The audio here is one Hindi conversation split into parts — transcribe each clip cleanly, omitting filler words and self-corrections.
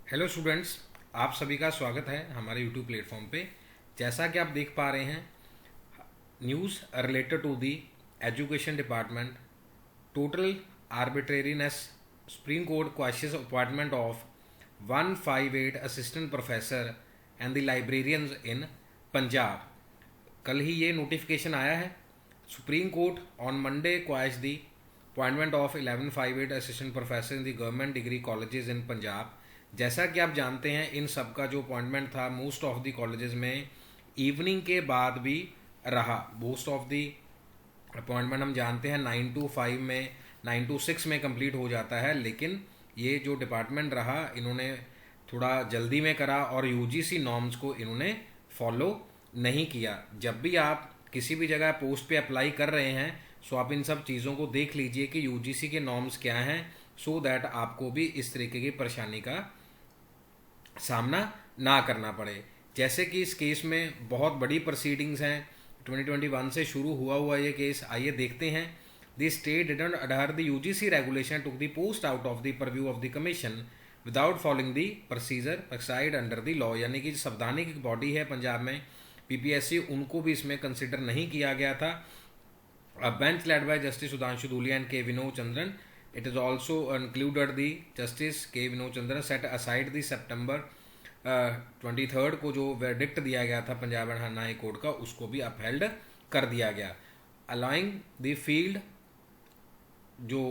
हेलो स्टूडेंट्स, आप सभी का स्वागत है हमारे यूट्यूब प्लेटफॉर्म पे। जैसा कि आप देख पा रहे हैं, news related to the education department, total arbitrariness, Supreme Court questions appointment of 158 assistant professor and the librarians in Punjab. कल ही ये नोटिफिकेशन आया है। Supreme Court on Monday quash the appointment of 1158 assistant professor in the government degree colleges in Punjab. जैसा कि आप जानते हैं, इन सब का जो अपॉइंटमेंट था मोस्ट ऑफ द कॉलेजेस में इवनिंग के बाद भी रहा। मोस्ट ऑफ द अपॉइंटमेंट हम जानते हैं 9 to 5 में, 9 to 6 में कंप्लीट हो जाता है, लेकिन ये जो डिपार्टमेंट रहा इन्होंने थोड़ा जल्दी में करा और यूजीसी नॉर्म्स को इन्होंने फॉलो नहीं किया। जब भी आप किसी भी जगह पोस्ट पे अप्लाई कर रहे हैं सो आप इन सब चीज़ों को देख लीजिए कि यूजीसी के नॉर्म्स क्या हैं, सो दैट आपको भी इस तरीके की परेशानी का सामना ना करना पड़े। जैसे कि इस केस में बहुत बड़ी प्रोसीडिंग्स हैं, 2021 से शुरू हुआ ये केस। आइए देखते हैं। The state didn't adhere the UGC regulation took the post out of the purview of the commission without following the procedure prescribed under the law. यानी कि संवैधानिक बॉडी है पंजाब में पीपीएससी, उनको भी इसमें कंसिडर नहीं किया गया था। A bench led by Justice Sudhanshu Dhulia and K. Vinod Chandran. It is also included the Justice K. Vinod Chandran set aside the September 23rd को जो verdict दिया गया था Punjab and Haryana high court का, उसको भी अपहेल्ड कर दिया गया। अलाउइंग द फील्ड जो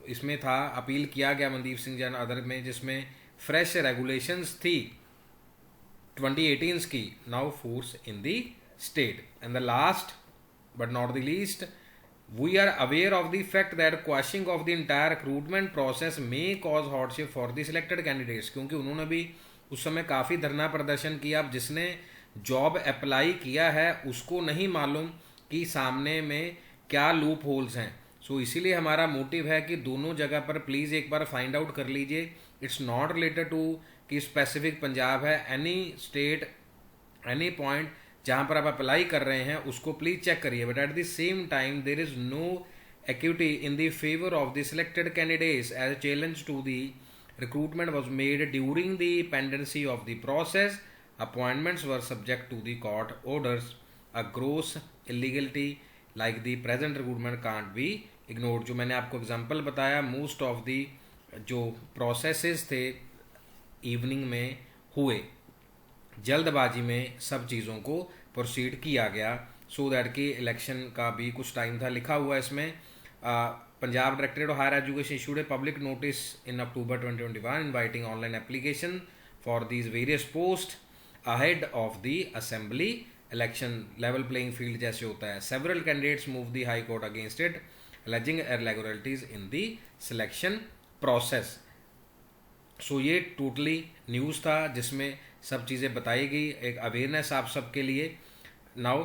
इसमें था, अपील किया गया मनदीप सिंह जैन अदर में, जिसमें फ्रेश रेगुलेशंस थी 2018 की, now force in the state. And the last but not the least, we are aware of the fact that quashing of the entire recruitment process may cause hardship for the selected candidates। क्योंकि उन्होंने भी उस समय काफ़ी धरना प्रदर्शन किया। अब जिसने जॉब अप्लाई किया है उसको नहीं मालूम कि सामने में क्या लूप होल्स हैं। सो इसीलिए हमारा मोटिव है कि दोनों जगह पर प्लीज़ एक बार फाइंड आउट कर लीजिए। इट्स नॉट रिलेटेड टू कि स्पेसिफिक पंजाब है, एनी स्टेट, एनी पॉइंट जहाँ पर आप अप्लाई कर रहे हैं उसको प्लीज चेक करिए। But at the same time there is no equity in the favour of the selected candidates as a challenge to the recruitment was made during the pendency of the process. Appointments were subject to the court orders. A gross illegality like the present recruitment can't be ignored. जो मैंने आपको एग्जाम्पल बताया, मोस्ट ऑफ द जो प्रोसेसेस थे इवनिंग में हुए, जल्दबाजी में सब चीज़ों को प्रोसीड किया गया, सो दैट कि इलेक्शन का भी कुछ टाइम था लिखा हुआ इसमें। Punjab directorate of higher education issued a public notice in October 2021 inviting online application for these various post ahead of the assembly election. Level playing field जैसे होता है। Several candidates move the High Court against it alleging irregularities in the selection process. So ये टोटली न्यूज़ था जिसमें सब चीज़ें बताई गई, एक अवेयरनेस आप सबके लिए। Now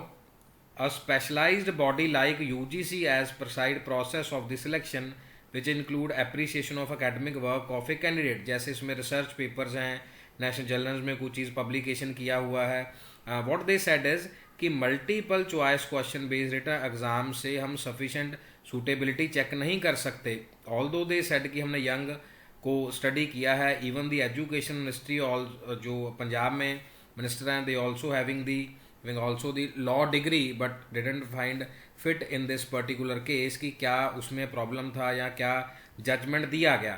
a specialised body like UGC as preside process of the selection which include appreciation of academic work of a candidate. जैसे इसमें रिसर्च पेपर्स हैं, नेशनल जर्नल्स में कुछ चीज़ पब्लिकेशन किया हुआ है। व्हाट दे सेड इज कि multiple choice question based written exam से हम सफिशेंट सूटेबिलिटी चेक नहीं कर सकते। ऑल्दो दे सेड कि हमने यंग को स्टडी किया है, even the education ministry all जो पंजाब में मिनिस्टर हैं, they also having also the law degree, but didn't find fit in this particular case कि क्या उसमें प्रॉब्लम था या क्या जजमेंट दिया गया।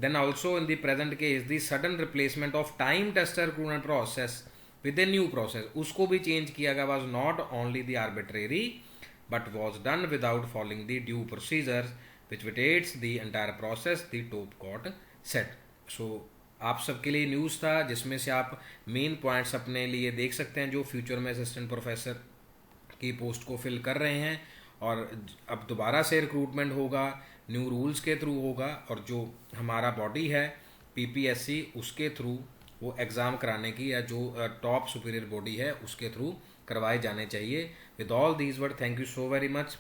Then also in the present case the sudden replacement of time tester recruitment process with a new process, उसको भी चेंज किया गया। Was not only the arbitrary but was done without following the due procedures which vitiates the entire process, the top court said। So आप सबके लिए न्यूज़ था जिसमें से आप मेन पॉइंट्स अपने लिए देख सकते हैं जो फ्यूचर में असिस्टेंट प्रोफेसर की पोस्ट को फिल कर रहे हैं। और अब दोबारा से रिक्रूटमेंट होगा, न्यू रूल्स के थ्रू होगा, और जो हमारा बॉडी है पीपीएससी उसके थ्रू वो एग्ज़ाम कराने की, या जो टॉप सुपीरियर बॉडी है उसके थ्रू करवाए जाने चाहिए। With all these word, thank you so very much.